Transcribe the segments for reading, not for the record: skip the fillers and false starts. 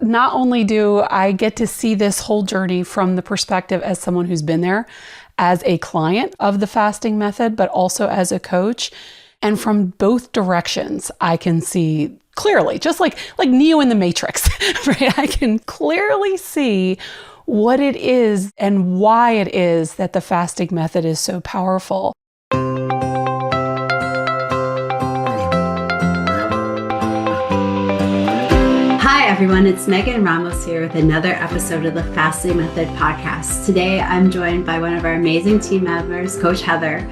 not only do I get to see this whole journey from the perspective as someone who's been there, as a client of the fasting method, but also as a coach. And from both directions, I can see clearly, just like Neo in the Matrix, right? I can clearly see what it is and why it is that the fasting method is so powerful. Hi everyone, it's Megan Ramos here with another episode of the Fasting Method podcast. Today I'm joined by one of our amazing team members, Coach Heather.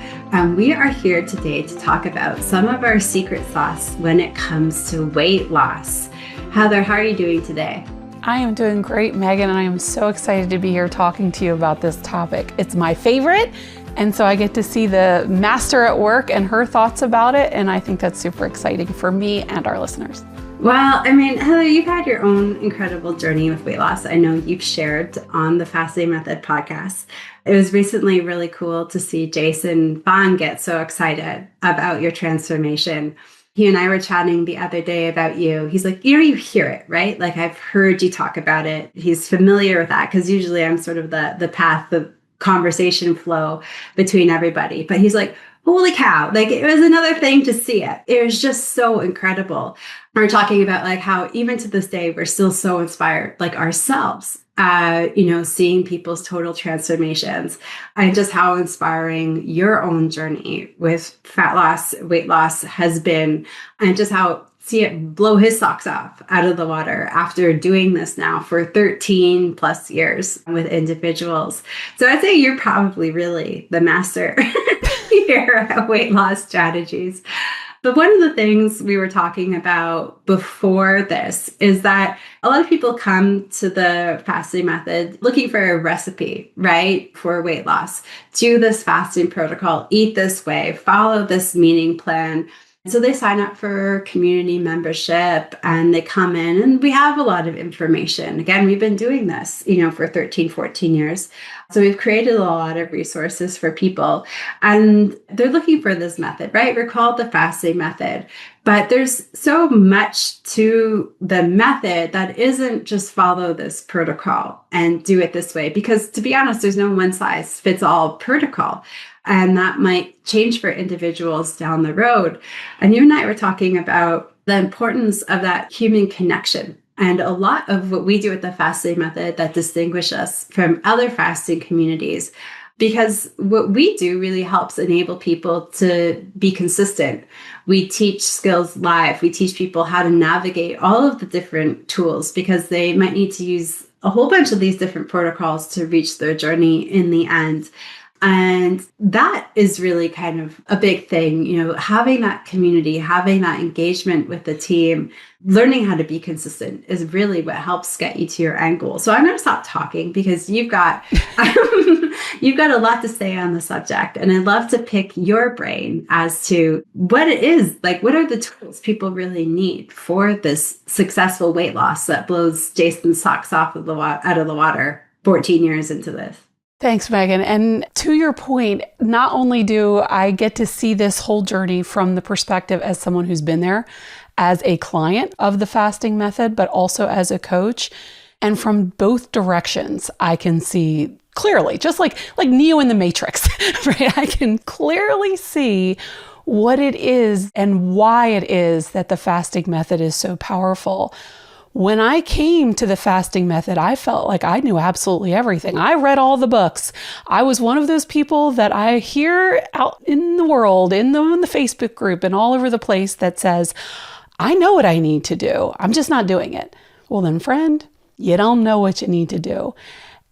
We are here today to talk about some of our secret sauce when it comes to weight loss. Heather, how are you doing today? I am doing great, Megan, and I am so excited to be here talking to you about this topic. It's my favorite, and so I get to see the master at work and her thoughts about it, and I think that's super exciting for me and our listeners. Well, I mean, Heather, you've had your own incredible journey with weight loss. I know you've shared on the Fasting Method podcast. It was recently really cool to see Jason Fong get so excited about your transformation. He and I were chatting the other day about you. He's like, you hear it, right? Like, I've heard you talk about it. He's familiar with that because usually I'm sort of the path, the conversation flow between everybody. But he's like, holy cow, like it was another thing to see it. It was just so incredible. We're talking about like how even to this day, we're still so inspired, like ourselves, seeing people's total transformations and just how inspiring your own journey with fat loss, weight loss has been, and just how see it blow his socks off out of the water after doing this now for 13 plus years with individuals. So I'd say you're probably really the master here at weight loss strategies. But one of the things we were talking about before this is that a lot of people come to the fasting method looking for a recipe, right, for weight loss. Do this fasting protocol, eat this way, follow this meeting plan. So they sign up for community membership and they come in and we have a lot of information. Again, we've been doing this, for 13, 14 years. So we've created a lot of resources for people and they're looking for this method, right? We're called the fasting method, but there's so much to the method that isn't just follow this protocol and do it this way. Because to be honest, there's no one size fits all protocol. And that might change for individuals down the road. And you and I were talking about the importance of that human connection. And a lot of what we do with the fasting method that distinguish us from other fasting communities, because what we do really helps enable people to be consistent. We teach skills live. We teach people how to navigate all of the different tools because they might need to use a whole bunch of these different protocols to reach their journey in the end. And that is really kind of a big thing, having that community, having that engagement with the team, learning how to be consistent is really what helps get you to your end goal. So I'm going to stop talking because you've got a lot to say on the subject. And I'd love to pick your brain as to what it is, like what are the tools people really need for this successful weight loss that blows Jason's socks off of out of the water 14 years into this. Thanks, Megan. And to your point, not only do I get to see this whole journey from the perspective as someone who's been there, as a client of the fasting method, but also as a coach. And from both directions, I can see clearly, just like Neo in the Matrix, right? I can clearly see what it is and why it is that the fasting method is so powerful. When I came to the fasting method, I felt like I knew absolutely everything. I read all the books. I was one of those people that I hear out in the world, in the Facebook group and all over the place that says, I know what I need to do. I'm just not doing it. Well then, friend, you don't know what you need to do.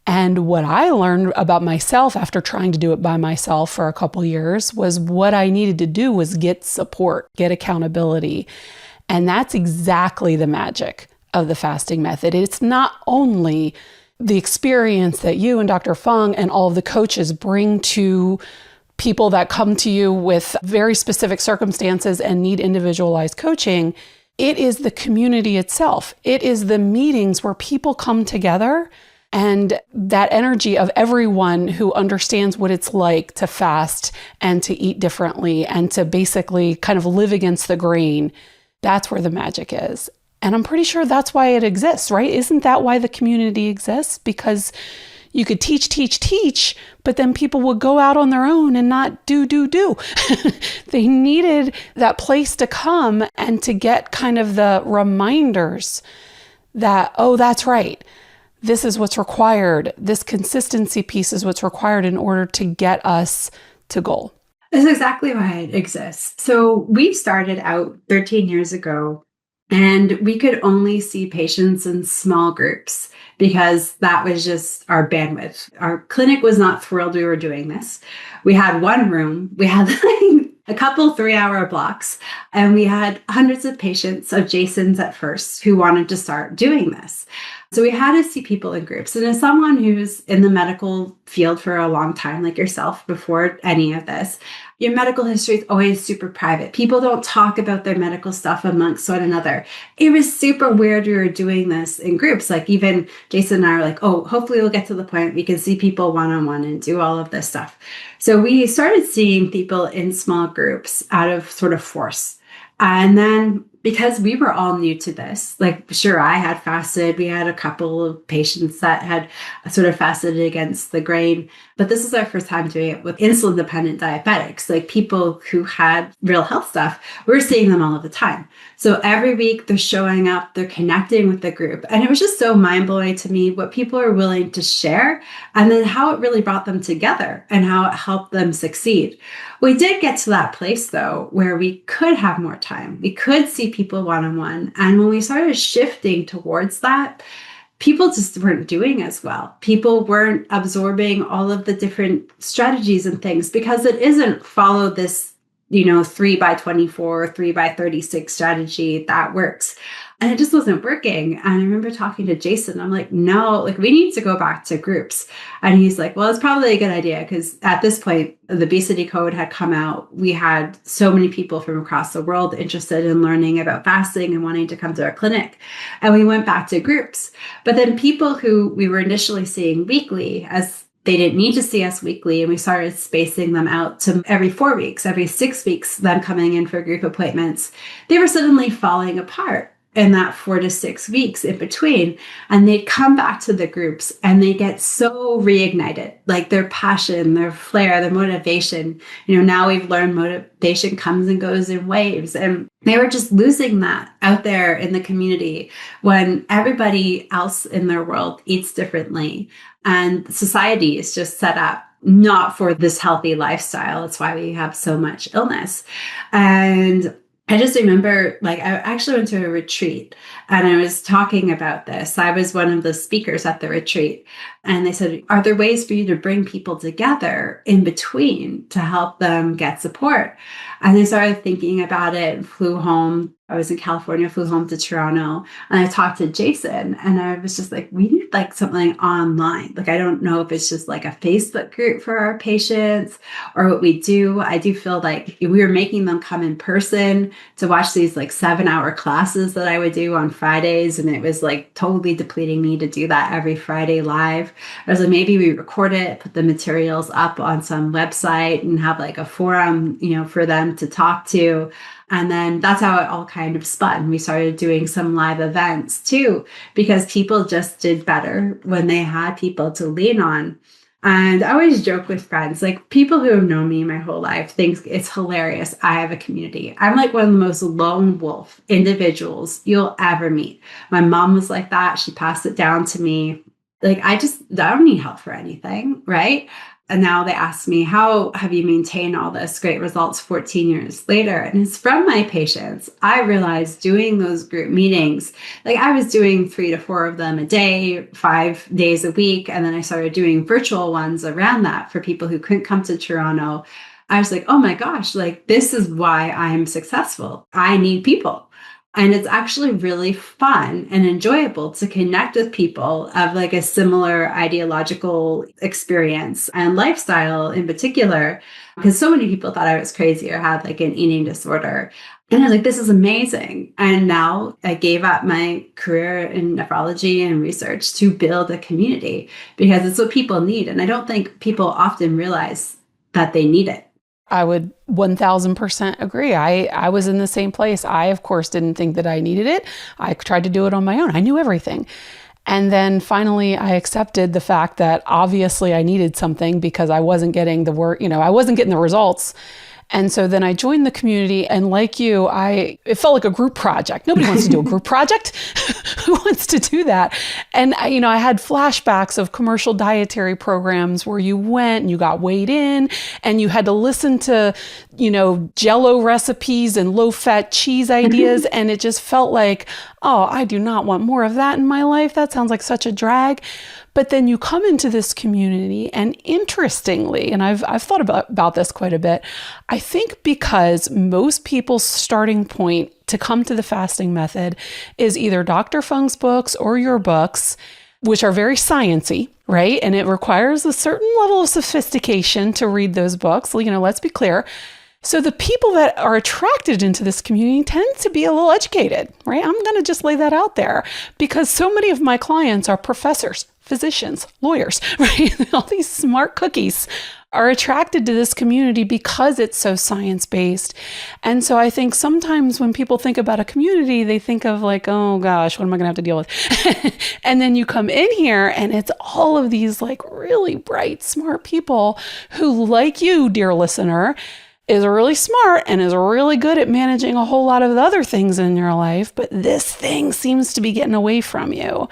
And what I learned about myself after trying to do it by myself for a couple years was what I needed to do was get support, get accountability. And that's exactly the magic of the fasting method. It's not only the experience that you and Dr. Fong and all of the coaches bring to people that come to you with very specific circumstances and need individualized coaching. It is the community itself. It is the meetings where people come together and that energy of everyone who understands what it's like to fast and to eat differently and to basically kind of live against the grain. That's where the magic is. And I'm pretty sure that's why it exists, right? Isn't that why the community exists? Because you could teach, but then people would go out on their own and not do. They needed that place to come and to get kind of the reminders that, oh, that's right. This is what's required. This consistency piece is what's required in order to get us to goal. That's exactly why it exists. So we started out 13 years ago, and we could only see patients in small groups because that was just our bandwidth. Our clinic was not thrilled we were doing this. We had one room, we had like a couple 3-hour blocks, and we had hundreds of patients of Jason's at first who wanted to start doing this. So we had to see people in groups. And as someone who's in the medical field for a long time, like yourself, before any of this, your medical history is always super private. People don't talk about their medical stuff amongst one another. It was super weird we were doing this in groups. Like even Jason and I are like, oh, hopefully we'll get to the point we can see people one-on-one and do all of this stuff. So we started seeing people in small groups out of sort of force. And then because we were all new to this, like, sure, I had fasted. We had a couple of patients that had sort of fasted against the grain, but this is our first time doing it with insulin-dependent diabetics, like people who had real health stuff. We're seeing them all of the time. So every week they're showing up, they're connecting with the group. And it was just so mind-blowing to me what people are willing to share and then how it really brought them together and how it helped them succeed. We did get to that place, though, where we could have more time. We could see people one-on-one. And when we started shifting towards that, people just weren't doing as well. People weren't absorbing all of the different strategies and things because it isn't follow this, 3x24, 3x36 strategy that works. And it just wasn't working. And I remember talking to Jason. I'm like, no, like we need to go back to groups. And he's like, well, it's probably a good idea because at this point, the obesity code had come out. We had so many people from across the world interested in learning about fasting and wanting to come to our clinic. And we went back to groups. But then people who we were initially seeing weekly, as they didn't need to see us weekly, and we started spacing them out to every 4 weeks, every 6 weeks, them coming in for group appointments, they were suddenly falling apart in that 4 to 6 weeks in between. And they'd come back to the groups and they get so reignited, like their passion, their flair, their motivation. Now we've learned motivation comes and goes in waves. And they were just losing that out there in the community when everybody else in their world eats differently. And society is just set up not for this healthy lifestyle. It's why we have so much illness. And I just remember, I actually went to a retreat and I was talking about this. I was one of the speakers at the retreat. And they said, are there ways for you to bring people together in between to help them get support? And I started thinking about it and flew home. I was in California, flew home to Toronto, and I talked to Jason and I was just like, we need something online. I don't know if it's just a Facebook group for our patients or what we do. I do feel like we were making them come in person to watch these 7-hour classes that I would do on Fridays. And it was totally depleting me to do that every Friday live. I was like, maybe we record it, put the materials up on some website and have a forum, for them to talk to. And then that's how it all kind of spun. We started doing some live events too, because people just did better when they had people to lean on. And I always joke with friends, people who have known me my whole life think it's hilarious. I have a community. I'm one of the most lone wolf individuals you'll ever meet. My mom was like that. She passed it down to me. I don't need help for anything, right? And now they ask me, how have you maintained all this great results 14 years later? And it's from my patients. I realized doing those group meetings, I was doing 3 to 4 of them a day, 5 days a week. And then I started doing virtual ones around that for people who couldn't come to Toronto. I was like, oh my gosh, this is why I'm successful. I need people. And it's actually really fun and enjoyable to connect with people of a similar ideological experience and lifestyle in particular, because so many people thought I was crazy or had an eating disorder. And I was like, this is amazing. And now I gave up my career in nephrology and research to build a community because it's what people need. And I don't think people often realize that they need it. I would 1000% agree. I was in the same place. I, of course, didn't think that I needed it. I tried to do it on my own. I knew everything. And then finally, I accepted the fact that obviously I needed something because I wasn't getting the work, I wasn't getting the results. And so then I joined the community, and like you, it felt like a group project. Nobody wants to do a group project. Who wants to do that? And I had flashbacks of commercial dietary programs where you went and you got weighed in and you had to listen to, Jell-O recipes and low-fat cheese ideas. And it just felt like, oh, I do not want more of that in my life. That sounds like such a drag. But then you come into this community, and interestingly, and I've thought about this quite a bit, I think because most people's starting point to come to the fasting method is either Dr. Fung's books or your books, which are very sciencey, right? And it requires a certain level of sophistication to read those books. Let's be clear. So the people that are attracted into this community tend to be a little educated, right? I'm going to just lay that out there because so many of my clients are professors, physicians, lawyers, right? All these smart cookies are attracted to this community because it's so science-based. And so I think sometimes when people think about a community, they think of like, oh gosh, what am I going to have to deal with? And then you come in here and it's all of these like really bright, smart people who, like you, dear listener, is really smart and is really good at managing a whole lot of the other things in your life, but this thing seems to be getting away from you.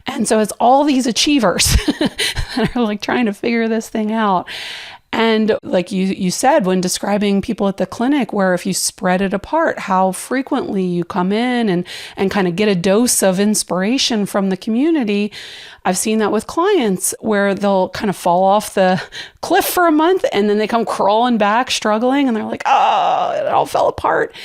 And so it's all these achievers that are like trying to figure this thing out. And like you said, when describing people at the clinic, where if you spread it apart, how frequently you come in and kind of get a dose of inspiration from the community. I've seen that with clients where they'll kind of fall off the cliff for a month and then they come crawling back, struggling, and they're like, oh, it all fell apart.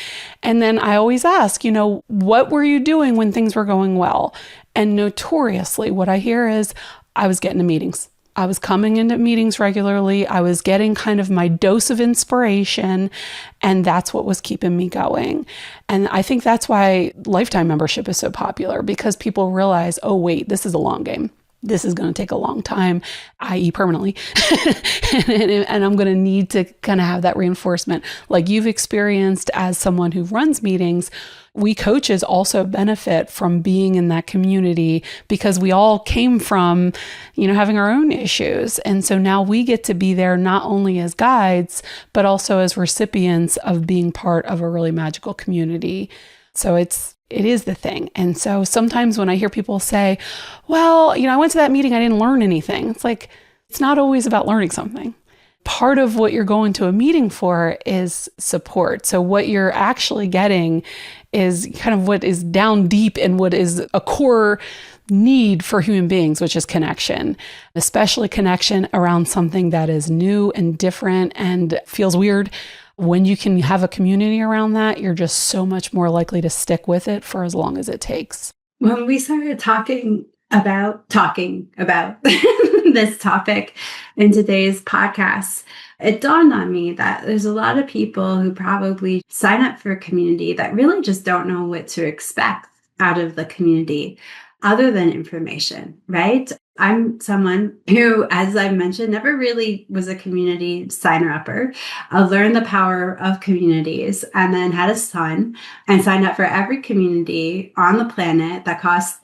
And then I always ask, what were you doing when things were going well? And notoriously, what I hear is, I was getting to meetings. I was coming into meetings regularly. I was getting kind of my dose of inspiration, and that's what was keeping me going. And I think that's why lifetime membership is so popular, because people realize, oh, wait, this is a long game. This is going to take a long time, i.e. permanently. and I'm going to need to kind of have that reinforcement. Like you've experienced as someone who runs meetings, we coaches also benefit from being in that community because we all came from, having our own issues. And so now we get to be there not only as guides, but also as recipients of being part of a really magical community. So it is the thing. And so sometimes when I hear people say, well, I went to that meeting, I didn't learn anything. It's like, it's not always about learning something. Part of what you're going to a meeting for is support. So what you're actually getting is kind of what is down deep and what is a core need for human beings, which is connection, especially connection around something that is new and different and feels weird. When you can have a community around that, you're just so much more likely to stick with it for as long as it takes. When we started talking about this topic in today's podcast, it dawned on me that there's a lot of people who probably sign up for a community that really just don't know what to expect out of the community other than information, right? I'm someone who, as I've mentioned, never really was a community signer-upper. I learned the power of communities and then had a son and signed up for every community on the planet that costs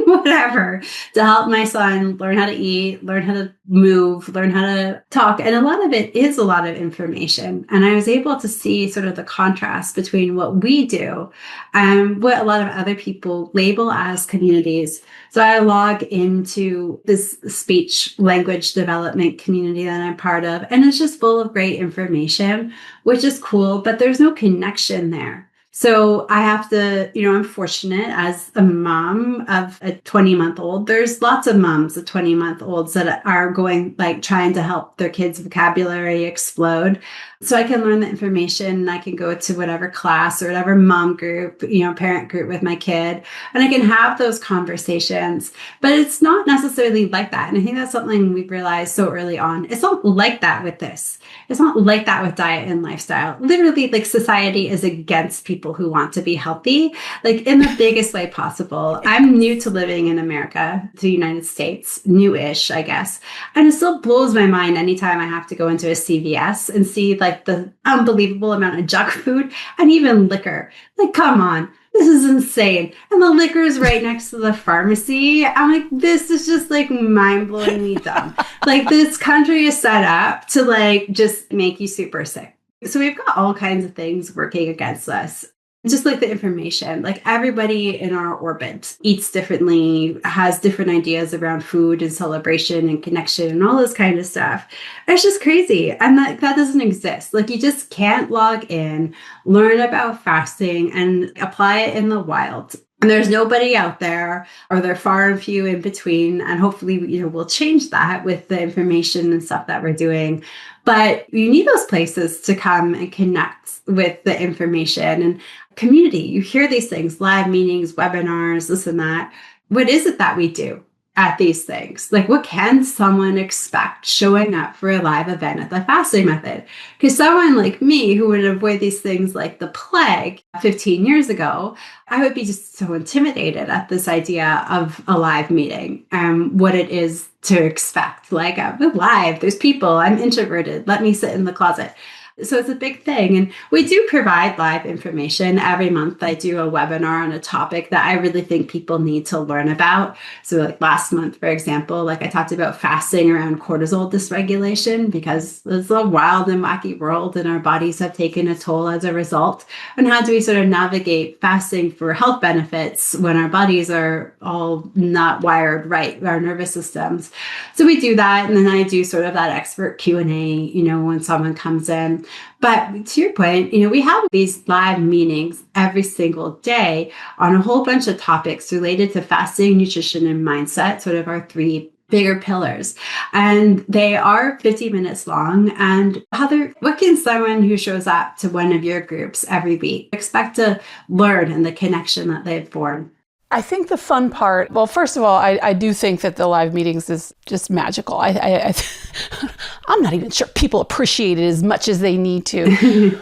whatever to help my son learn how to eat, learn how to move, learn how to talk. And a lot of it is a lot of information. And I was able to see sort of the contrast between what we do and what a lot of other people label as communities. So I log into this speech language development community that I'm part of, and it's just full of great information, which is cool, but there's no connection there. So I have to, I'm fortunate as a mom of a 20-month-old. There's lots of moms of 20-month-olds that are going, like, trying to help their kids' vocabulary explode. So I can learn the information. I can go to whatever class or whatever mom group, parent group with my kid, and I can have those conversations. But it's not necessarily like that. And I think that's something we've realized so early on. It's not like that with this. It's not like that with diet and lifestyle. Literally, like, society is against people people who want to be healthy, like in the biggest way possible. I'm new to living in America, the United States, newish, I guess. And it still blows my mind anytime I have to go into a CVS and see like the unbelievable amount of junk food and even liquor. Like, come on. This is insane. And the liquor is right next to the pharmacy. I'm like, this is just like mind-blowingly dumb. Like, this country is set up to like just make you super sick. So we've got all kinds of things working against us. Just like the information, like everybody in our orbit eats differently, has different ideas around food and celebration and connection and all this kind of stuff. It's just crazy. And that doesn't exist. Like, you just can't log in, learn about fasting and apply it in the wild. And there's nobody out there, or they're far and few in between. And hopefully, we'll change that with the information and stuff that we're doing. But you need those places to come and connect with the information and community. You hear these things, live meetings, webinars, this and that. What is it that we do at these things? Like, what can someone expect showing up for a live event at the fasting method? Because someone like me who would avoid these things like the plague 15 years ago, I would be just so intimidated at this idea of a live meeting and what it is to expect. Like, I'm live, there's people, I'm introverted, let me sit in the closet. So it's a big thing. And we do provide live information. Every month I do a webinar on a topic that I really think people need to learn about. So like last month, for example, like I talked about fasting around cortisol dysregulation, because it's a wild and wacky world and our bodies have taken a toll as a result. And how do we sort of navigate fasting for health benefits when our bodies are all not wired right, our nervous systems? So we do that. And then I do sort of that expert Q&A, when someone comes in. But to your point, we have these live meetings every single day on a whole bunch of topics related to fasting, nutrition, and mindset, sort of our three bigger pillars. And they are 50 minutes long. And Heather, what can someone who shows up to one of your groups every week expect to learn in the connection that they've formed? I think the fun part, well, first of all, I do think that the live meetings is just magical. I'm not even sure people appreciate it as much as they need to.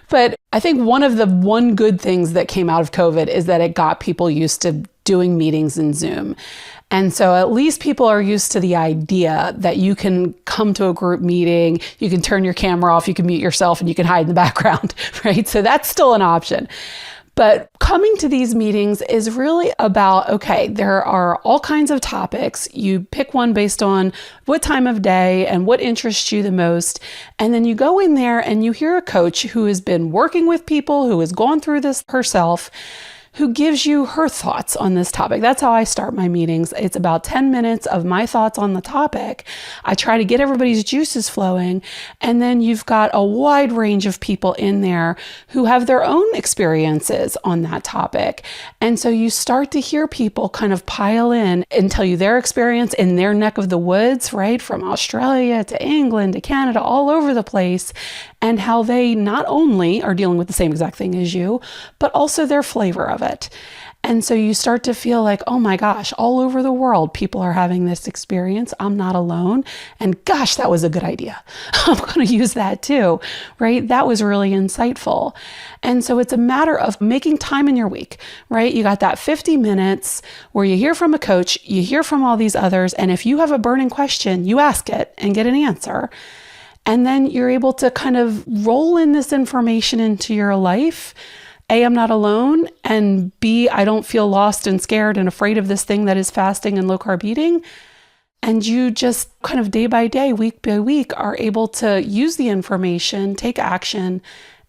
But I think one good things that came out of COVID is that it got people used to doing meetings in Zoom. And so at least people are used to the idea that you can come to a group meeting, you can turn your camera off, you can mute yourself, and you can hide in the background, right? So that's still an option. But coming to these meetings is really about, okay, there are all kinds of topics. You pick one based on what time of day and what interests you the most. And then you go in there and you hear a coach who has been working with people, who has gone through this herself, who gives you her thoughts on this topic. That's how I start my meetings. It's about 10 minutes of my thoughts on the topic. I try to get everybody's juices flowing. And then you've got a wide range of people in there who have their own experiences on that topic. And so you start to hear people kind of pile in and tell you their experience in their neck of the woods, right? From Australia to England to Canada, all over the place. And how they not only are dealing with the same exact thing as you, but also their flavor of it. And so you start to feel like, oh my gosh, all over the world, people are having this experience. I'm not alone. And gosh, that was a good idea. I'm going to use that too, right? That was really insightful. And so it's a matter of making time in your week, right? You got that 50 minutes where you hear from a coach, you hear from all these others. And if you have a burning question, you ask it and get an answer. And then you're able to kind of roll in this information into your life. A, I'm not alone. And B, I don't feel lost and scared and afraid of this thing that is fasting and low carb eating. And you just kind of day by day, week by week, are able to use the information, take action,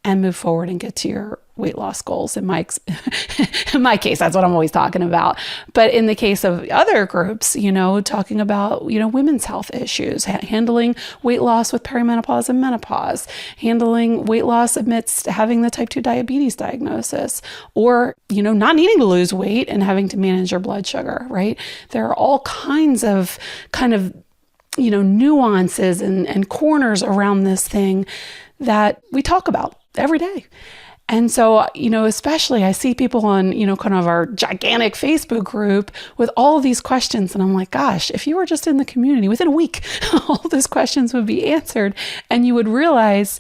and move forward and get to your weight loss goals. In my case, that's what I'm always talking about. But in the case of other groups, talking about, women's health issues, handling weight loss with perimenopause and menopause, handling weight loss amidst having the type 2 diabetes diagnosis, or, not needing to lose weight and having to manage your blood sugar, right? There are all kinds of nuances and corners around this thing that we talk about every day. And so, especially I see people on, kind of our gigantic Facebook group with all of these questions. And I'm like, gosh, if you were just in the community within a week, all those questions would be answered. And you would realize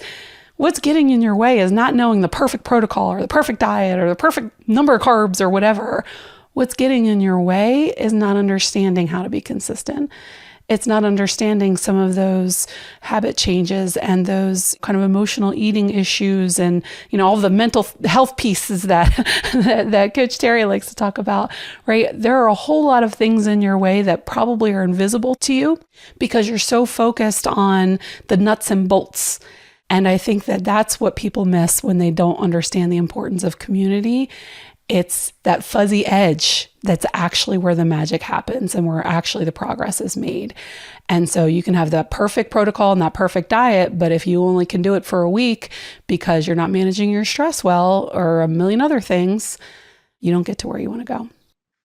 What's getting in your way is not knowing the perfect protocol or the perfect diet or the perfect number of carbs or whatever. What's getting in your way is not understanding how to be consistent. It's not understanding some of those habit changes and those kind of emotional eating issues and, all the mental health pieces that, that Coach Terry likes to talk about, right? There are a whole lot of things in your way that probably are invisible to you because you're so focused on the nuts and bolts. And I think that that's what people miss when they don't understand the importance of community. It's that fuzzy edge that's actually where the magic happens and where actually the progress is made. And so you can have that perfect protocol and that perfect diet, but if you only can do it for a week because you're not managing your stress well or a million other things, you don't get to where you want to go.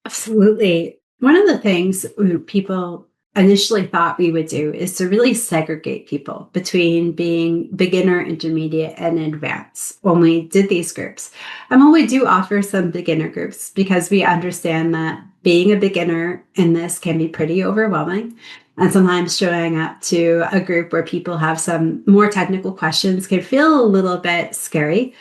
Absolutely. One of the things people initially thought we would do is to really segregate people between being beginner, intermediate, and advanced when we did these groups. And when we do offer some beginner groups, because we understand that being a beginner in this can be pretty overwhelming. And sometimes showing up to a group where people have some more technical questions can feel a little bit scary.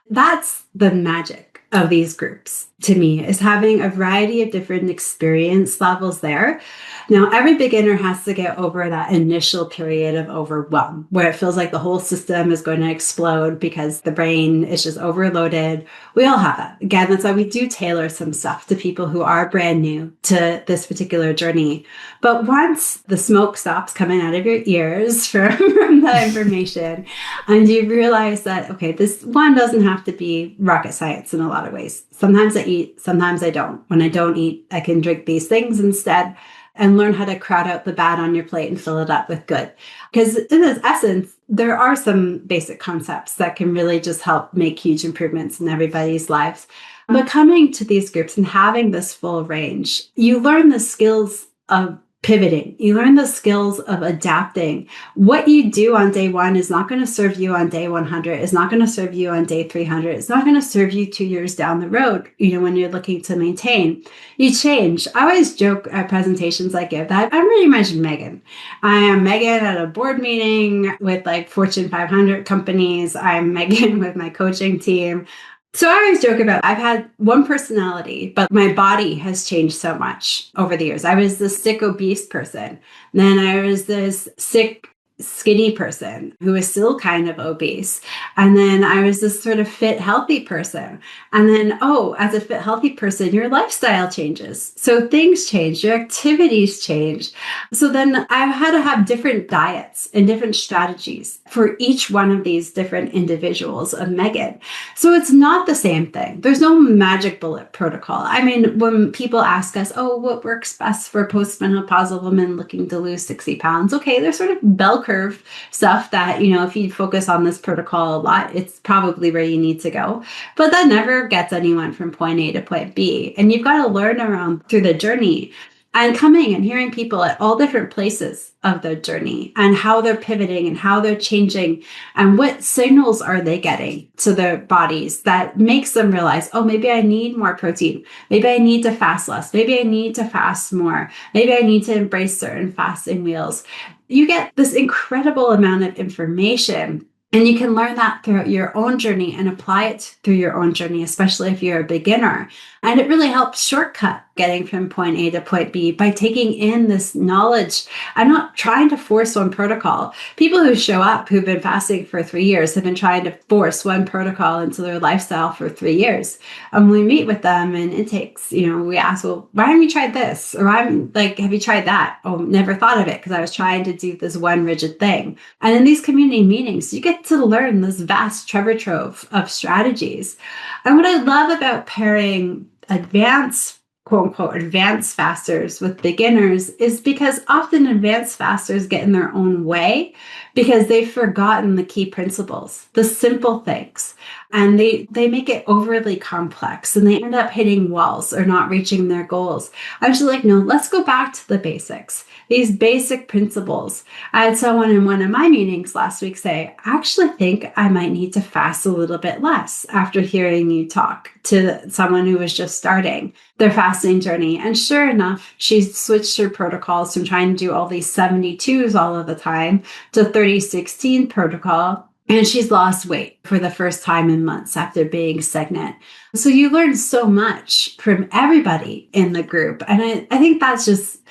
That's the magic of these groups to me, is having a variety of different experience levels there. Now, every beginner has to get over that initial period of overwhelm where it feels like the whole system is going to explode because the brain is just overloaded. We all have that. Again, that's why we do tailor some stuff to people who are brand new to this particular journey. But once the smoke stops coming out of your ears from the information, and you realize that, okay, this one doesn't have to be rocket science in a lot of ways. Sometimes I eat, sometimes I don't. When I don't eat, I can drink these things instead and learn how to crowd out the bad on your plate and fill it up with good. Because in its essence, there are some basic concepts that can really just help make huge improvements in everybody's lives. But coming to these groups and having this full range, you learn the skills of pivoting. You learn the skills of adapting. What you do on day 1 is not going to serve you on day 100. It's not going to serve you on day 300. It's not going to serve you 2 years down the road, when you're looking to maintain. You change. I always joke at presentations I give that I'm pretty much Megan. I am Megan at a board meeting with like Fortune 500 companies. I'm Megan with my coaching team. So I always joke about I've had one personality, but my body has changed so much over the years. I was this sick, obese person. Then I was this sick, skinny person who was still kind of obese. And then I was this sort of fit, healthy person. And then, as a fit, healthy person, your lifestyle changes. So things change, your activities change. So then I've had to have different diets and different strategies for each one of these different individuals of Megan. So it's not the same thing. There's no magic bullet protocol. I mean, when people ask us, what works best for postmenopausal women looking to lose 60 pounds? Okay, there's sort of bell curve stuff that, if you focus on this protocol a lot, it's probably where you need to go. But that never gets anyone from point A to point B. And you've got to learn around through the journey. And coming and hearing people at all different places of their journey and how they're pivoting and how they're changing and what signals are they getting to their bodies that makes them realize, maybe I need more protein. Maybe I need to fast less. Maybe I need to fast more. Maybe I need to embrace certain fasting meals. You get this incredible amount of information. And you can learn that throughout your own journey and apply it through your own journey, especially if you're a beginner. And it really helps shortcut getting from point A to point B by taking in this knowledge. I'm not trying to force one protocol. People who show up who've been fasting for 3 years have been trying to force one protocol into their lifestyle for 3 years. And when we meet with them in intakes, we ask, why haven't you tried this? Or I'm like, have you tried that? Never thought of it because I was trying to do this one rigid thing. And in these community meetings, you get to learn this vast treasure trove of strategies. And what I love about pairing advanced, quote unquote, advanced fasters with beginners is because often advanced fasters get in their own way because they've forgotten the key principles, the simple things. And they make it overly complex and they end up hitting walls or not reaching their goals. I was just like, no, let's go back to the basics. These basic principles. I had someone in one of my meetings last week say, I actually think I might need to fast a little bit less after hearing you talk to someone who was just starting their fasting journey. And sure enough, she switched her protocols from trying to do all these 72s all of the time to 30-16 protocol. And she's lost weight for the first time in months after being stagnant. So you learn so much from everybody in the group. And I think that's just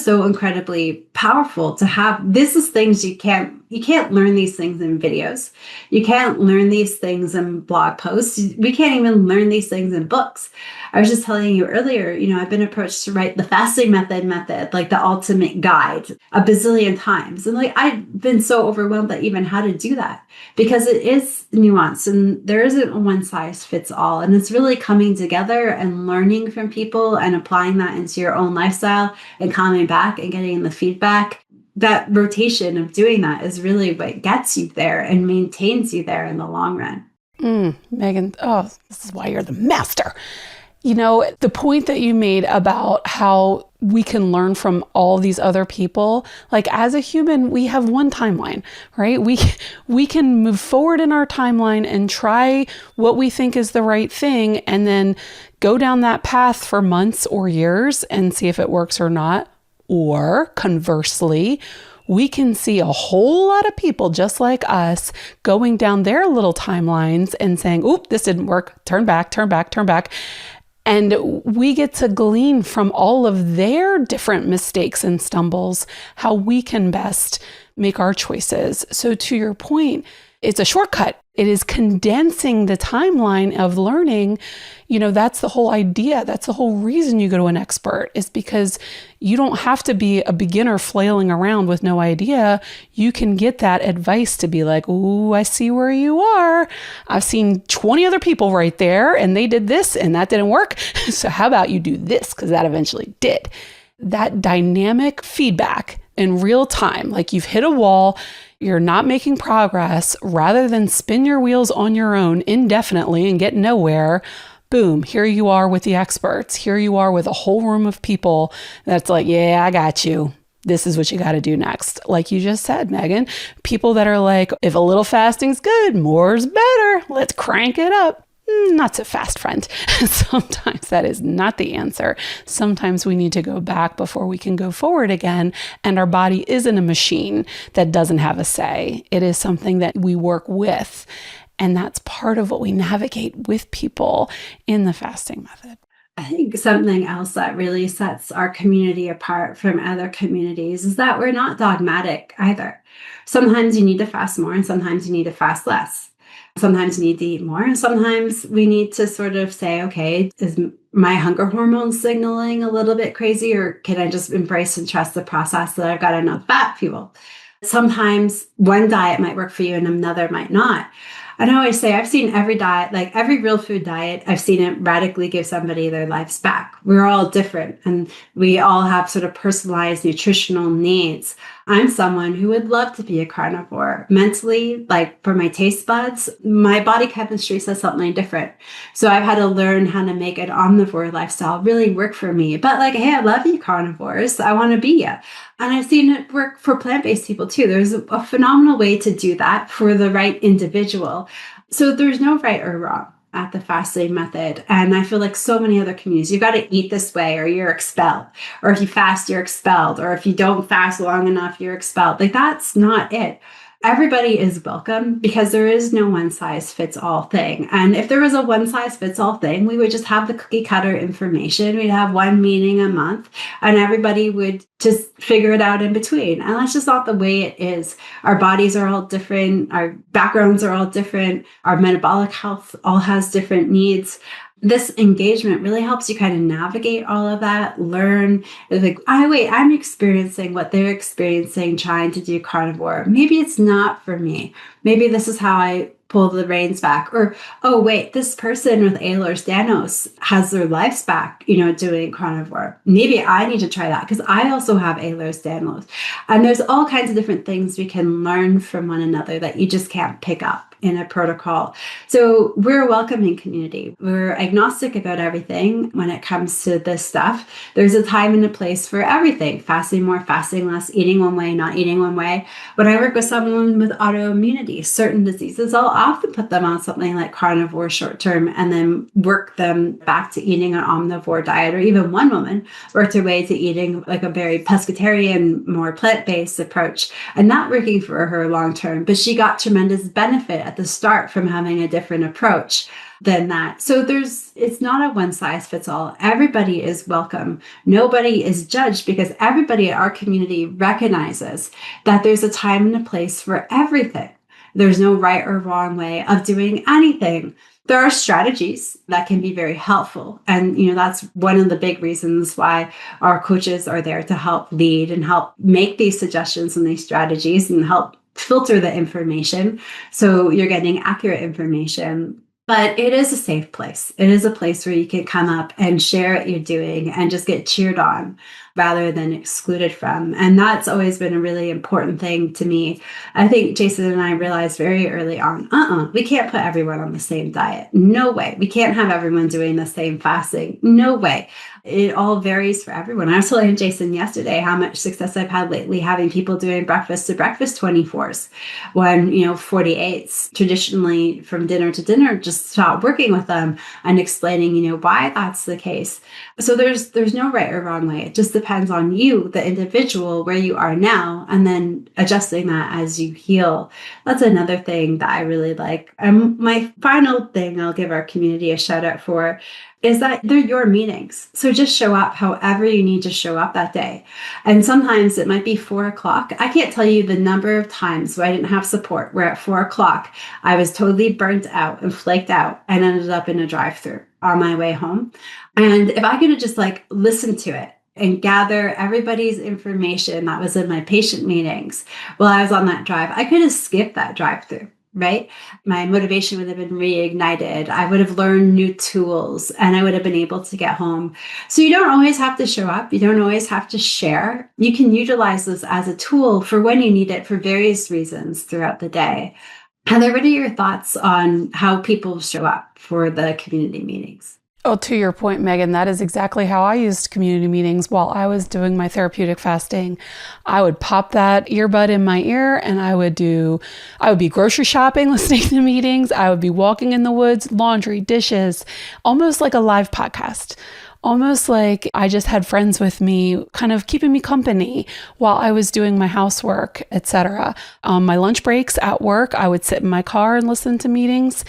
so incredibly powerful to have. This is things you can't learn these things in videos. You can't learn these things in blog posts. We can't even learn these things in books. I was just telling you earlier, I've been approached to write the fasting method, like the ultimate guide a bazillion times. And like, I've been so overwhelmed at even how to do that because it is nuanced and there isn't a one size fits all. And it's really coming together and learning from people and applying that into your own lifestyle and coming back and getting the feedback. That rotation of doing that is really what gets you there and maintains you there in the long run. Megan, this is why you're the master. The point that you made about how we can learn from all these other people, like as a human, we have one timeline, right? We can move forward in our timeline and try what we think is the right thing and then go down that path for months or years and see if it works or not. Or conversely, we can see a whole lot of people just like us going down their little timelines and saying, oop, this didn't work. Turn back, turn back, turn back. And we get to glean from all of their different mistakes and stumbles how we can best make our choices. So to your point, it's a shortcut. It is condensing the timeline of learning. That's the whole idea. That's the whole reason you go to an expert, is because you don't have to be a beginner flailing around with no idea. You can get that advice to be like, ooh, I see where you are. I've seen 20 other people right there and they did this and that didn't work. So how about you do this? Because that eventually did. That dynamic feedback in real time, like you've hit a wall, you're not making progress, rather than spin your wheels on your own indefinitely and get nowhere. Boom, here you are with the experts. Here you are with a whole room of people that's like, yeah, I got you. This is what you got to do next. Like you just said, Megan, people that are like, if a little fasting's good, more's better. Let's crank it up. Not so fast, friend. Sometimes that is not the answer. Sometimes we need to go back before we can go forward again. And our body isn't a machine that doesn't have a say. It is something that we work with. And that's part of what we navigate with people in the fasting method. I think something else that really sets our community apart from other communities is that we're not dogmatic either. Sometimes you need to fast more and sometimes you need to fast less. Sometimes you need to eat more. And sometimes we need to sort of say, okay, is my hunger hormone signaling a little bit crazy, or can I just embrace and trust the process that I've got enough fat fuel? Sometimes one diet might work for you and another might not. And I always say, I've seen every diet, like every real food diet, I've seen it radically give somebody their lives back. We're all different and we all have sort of personalized nutritional needs. I'm someone who would love to be a carnivore. Mentally, like for my taste buds, my body chemistry says something different. So I've had to learn how to make an omnivore lifestyle really work for me. But like, hey, I love you carnivores. I want to be you. And I've seen it work for plant-based people too. There's a phenomenal way to do that for the right individual. So there's no right or wrong at the fasting method. And I feel like so many other communities, you've got to eat this way or you're expelled. Or if you fast, you're expelled. Or if you don't fast long enough, you're expelled. Like that's not it. Everybody is welcome because there is no one size fits all thing. And if there was a one size fits all thing, we would just have the cookie cutter information. We'd have one meeting a month and everybody would just figure it out in between. And that's just not the way it is. Our bodies are all different. Our backgrounds are all different. Our metabolic health all has different needs. This engagement really helps you kind of navigate all of that, learn, like, I'm experiencing what they're experiencing trying to do carnivore. Maybe it's not for me. Maybe this is how I pull the reins back. Or, oh, wait, this person with Ehlers-Danlos has their lives back, doing carnivore. Maybe I need to try that because I also have Ehlers-Danlos. And there's all kinds of different things we can learn from one another that you just can't pick up in a protocol. So we're a welcoming community. We're agnostic about everything when it comes to this stuff. There's a time and a place for everything. Fasting more, fasting less, eating one way, not eating one way. When I work with someone with autoimmunity, certain diseases, I'll often put them on something like carnivore short term and then work them back to eating an omnivore diet. Or even one woman worked her way to eating like a very pescatarian, more plant-based approach, and not working for her long term. But she got tremendous benefit at the start from having a different approach than that. So it's not a one size fits all. Everybody is welcome. Nobody is judged, because everybody at our community recognizes that there's a time and a place for everything. There's no right or wrong way of doing anything. There are strategies that can be very helpful. And, that's one of the big reasons why our coaches are there to help lead and help make these suggestions and these strategies and help filter the information so you're getting accurate information. But it is a safe place. It is a place where you can come up and share what you're doing and just get cheered on rather than excluded from. And that's always been a really important thing to me. I think Jason and I realized very early on, we can't put everyone on the same diet. No way. We can't have everyone doing the same fasting. No way. It all varies for everyone. I was telling Jason yesterday how much success I've had lately having people doing breakfast to breakfast 24s when, 48s traditionally from dinner to dinner, just start working with them and explaining, why that's the case. So there's no right or wrong way. It just depends on you, the individual, where you are now, and then adjusting that as you heal. That's another thing that I really like. And my final thing I'll give our community a shout out for is that they're your meetings. So just show up however you need to show up that day. And sometimes it might be 4:00. I can't tell you the number of times where I didn't have support, where at 4:00, I was totally burnt out and flaked out and ended up in a drive-thru on my way home. And if I could have just listened to it and gather everybody's information that was in my patient meetings while I was on that drive, I could have skipped that drive-thru. Right? My motivation would have been reignited. I would have learned new tools and I would have been able to get home. So you don't always have to show up. You don't always have to share. You can utilize this as a tool for when you need it for various reasons throughout the day. Heather, what are your thoughts on how people show up for the community meetings? Oh, to your point, Megan, that is exactly how I used community meetings while I was doing my therapeutic fasting. I would pop that earbud in my ear and I would be grocery shopping, listening to meetings. I would be walking in the woods, laundry, dishes, almost like a live podcast. Almost like I just had friends with me, kind of keeping me company while I was doing my housework, etc. On my lunch breaks at work, I would sit in my car and listen to meetings.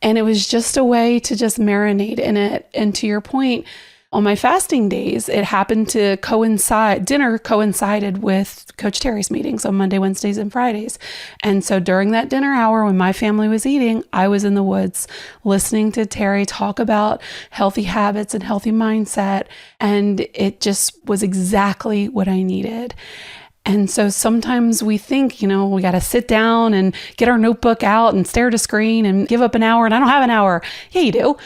And it was just a way to just marinate in it. And to your point, on my fasting days, it happened to dinner coincided with Coach Terry's meetings on Monday, Wednesdays, and Fridays. And so during that dinner hour when my family was eating, I was in the woods listening to Terry talk about healthy habits and healthy mindset. And it just was exactly what I needed. And so sometimes we think, we got to sit down and get our notebook out and stare at a screen and give up an hour. And I don't have an hour. Yeah, you do.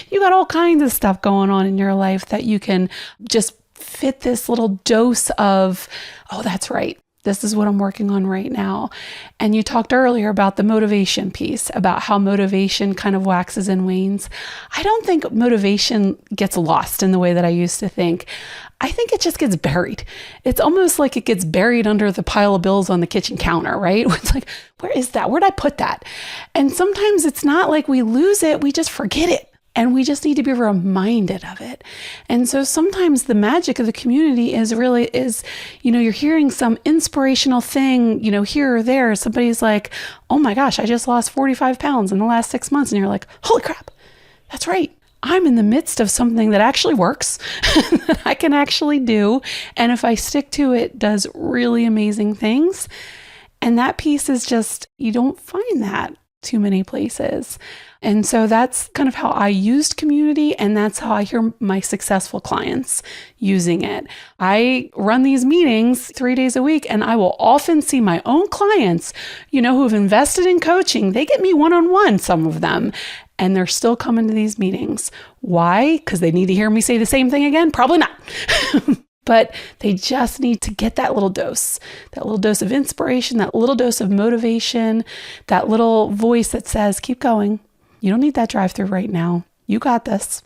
You got all kinds of stuff going on in your life that you can just fit this little dose of, oh, that's right. This is what I'm working on right now. And you talked earlier about the motivation piece, about how motivation kind of waxes and wanes. I don't think motivation gets lost in the way that I used to think. I think it just gets buried. It's almost like it gets buried under the pile of bills on the kitchen counter, right? It's like, where is that? Where'd I put that? And sometimes it's not like we lose it, we just forget it. And we just need to be reminded of it. And so sometimes the magic of the community is, you're hearing some inspirational thing, here or there. Somebody's like, oh my gosh, I just lost 45 pounds in the last 6 months. And you're like, holy crap, that's right. I'm in the midst of something that actually works, that I can actually do. And if I stick to it, does really amazing things. And that piece is just, you don't find that too many places. And so that's kind of how I used community, and that's how I hear my successful clients using it. I run these meetings 3 days a week, and I will often see my own clients, who've invested in coaching. They get me one-on-one, some of them, and they're still coming to these meetings. Why? Because they need to hear me say the same thing again? Probably not. but they just need to get that little dose of inspiration, that little dose of motivation, that little voice that says, keep going. You don't need that drive-through right now. You got this.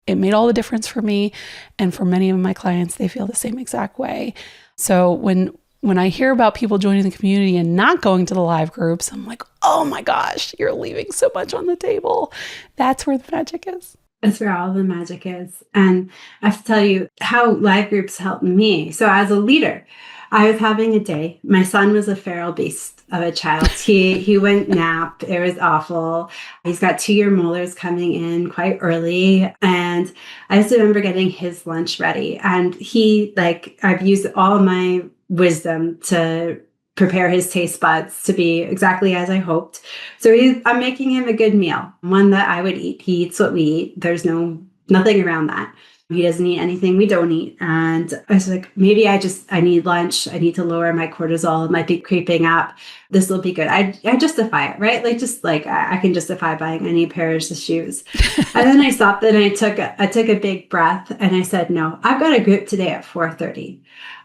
It made all the difference for me. And for many of my clients, they feel the same exact way. So when I hear about people joining the community and not going to the live groups, I'm like, oh my gosh, you're leaving so much on the table. That's where the magic is. That's where all the magic is. And I have to tell you how live groups helped me. So as a leader, I was having a day. My son was a feral beast of a child. He went nap. It was awful. He's got 2-year molars coming in quite early. And I just remember getting his lunch ready. And I've used all my wisdom to prepare his taste buds to be exactly as I hoped. So I'm making him a good meal, one that I would eat. He eats what we eat. There's nothing around that. He doesn't eat anything we don't eat. And I was like, maybe I need lunch. I need to lower my cortisol. It might be creeping up. This will be good. I justify it, right? I can justify buying any pairs of shoes. And then I stopped and I took a big breath and I said, no, I've got a group today at 4:30.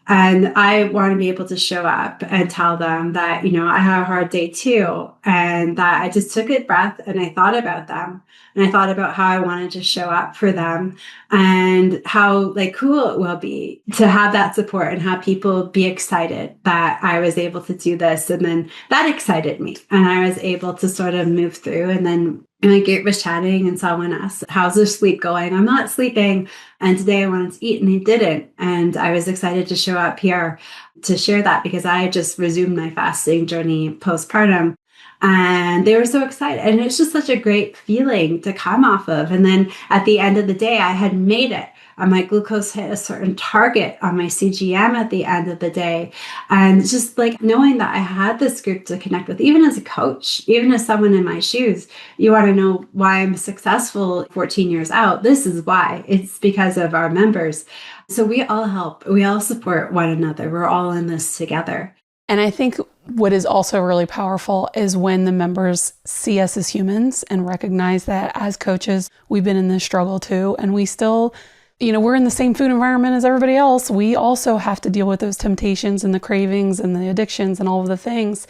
And I want to be able to show up and tell them that, I had a hard day too. And that I just took a breath and I thought about them. And I thought about how I wanted to show up for them and how cool it will be to have that support and have people be excited that I was able to do this. And then that excited me. And I was able to sort of move through. And then my group was chatting and someone asked, how's the sleep going? I'm not sleeping. And today I wanted to eat and I didn't. And I was excited to show up here to share that because I had just resumed my fasting journey postpartum. And they were so excited. And it's just such a great feeling to come off of. And then at the end of the day, I had made it. My glucose hit a certain target on my CGM at the end of the day. And just knowing that I had this group to connect with, even as a coach, even as someone in my shoes, you want to know why I'm successful 14 years out. This is why. It's because of our members. So we all help. We all support one another. We're all in this together. And I think what is also really powerful is when the members see us as humans and recognize that as coaches, we've been in this struggle too. And we still, we're in the same food environment as everybody else. We also have to deal with those temptations and the cravings and the addictions and all of the things.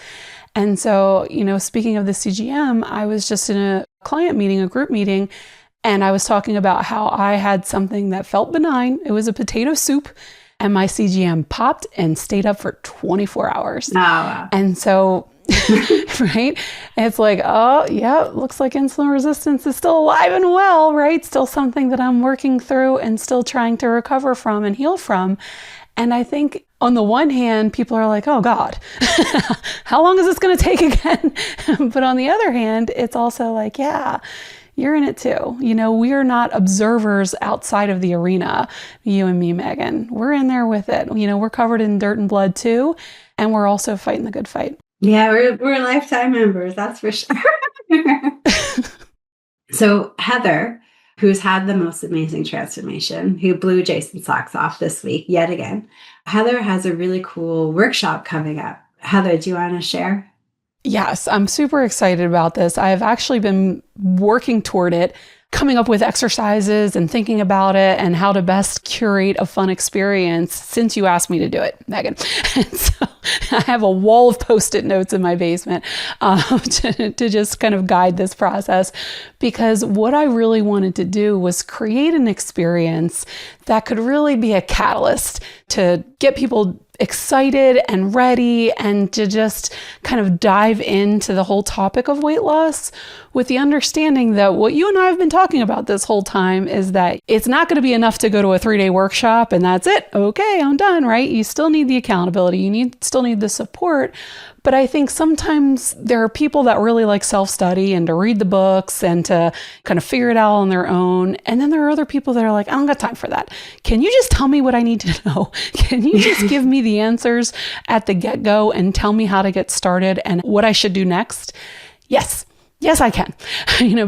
And so, speaking of the CGM, I was just in a client meeting, a group meeting, and I was talking about how I had something that felt benign. It was a potato soup. And my CGM popped and stayed up for 24 hours. Oh, wow. And so, right? It's like, oh, yeah, looks like insulin resistance is still alive and well, right? Still something that I'm working through and still trying to recover from and heal from. And I think on the one hand, people are like, oh God, how long is this going to take again? But on the other hand, it's also like, yeah, you're in it too. We are not observers outside of the arena, you and me, Megan. We're in there with it. We're covered in dirt and blood too. And we're also fighting the good fight. Yeah, we're lifetime members. That's for sure. So Heather, who's had the most amazing transformation, who blew Jason's socks off this week, yet again, Heather has a really cool workshop coming up. Heather, do you want to share? Yes, I'm super excited about this. I've actually been working toward it, coming up with exercises and thinking about it and how to best curate a fun experience since you asked me to do it, Megan. And so I have a wall of Post-it notes in my basement to just kind of guide this process, because what I really wanted to do was create an experience that could really be a catalyst to get people excited and ready and to just kind of dive into the whole topic of weight loss with the understanding that what you and I have been talking about this whole time is that it's not going to be enough to go to a 3-day workshop and that's it. Okay, I'm done, right? You still need the accountability. You still need the support. But I think sometimes there are people that really like self-study and to read the books and to kind of figure it out on their own. And then there are other people that are like, I don't got time for that. Can you just tell me what I need to know? Can you just give me the answers at the get-go and tell me how to get started and what I should do next? Yes, I can.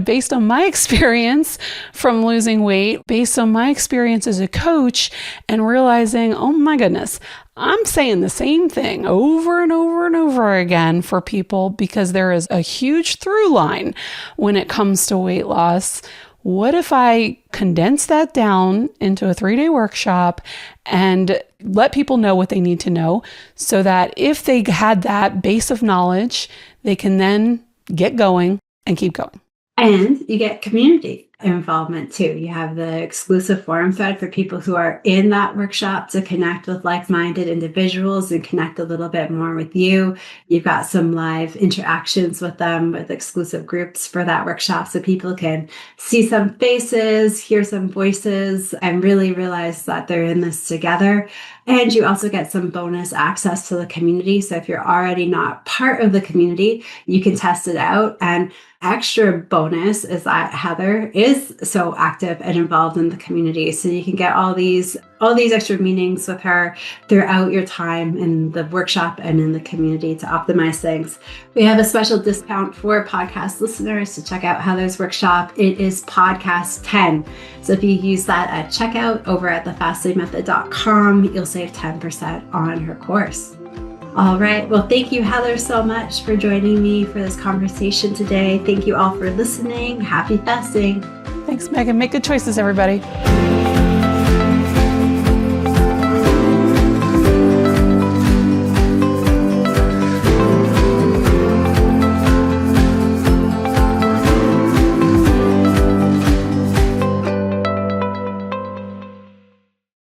Based on my experience from losing weight, based on my experience as a coach and realizing, oh my goodness, I'm saying the same thing over and over and over again for people because there is a huge through line when it comes to weight loss. what if I condense that down into a 3-day workshop and let people know what they need to know so that if they had that base of knowledge, they can then get going and keep going. And you get community involvement too. You have the exclusive forum thread for people who are in that workshop to connect with like-minded individuals and connect a little bit more with you. You've got some live interactions with them with exclusive groups for that workshop so people can see some faces, hear some voices, and really realize that they're in this together. And you also get some bonus access to the community. So if you're already not part of the community, you can test it out. And extra bonus is that Heather is so active and involved in the community. So you can get all these extra meetings with her throughout your time in the workshop and in the community to optimize things. We have a special discount for podcast listeners to check out Heather's workshop. It is podcast 10. So if you use that at checkout over at thefastlane.com, you'll save 10% on her course. All right. Well, thank you, Heather, so much for joining me for this conversation today. Thank you all for listening. Happy fasting. Thanks, Megan. Make good choices, everybody.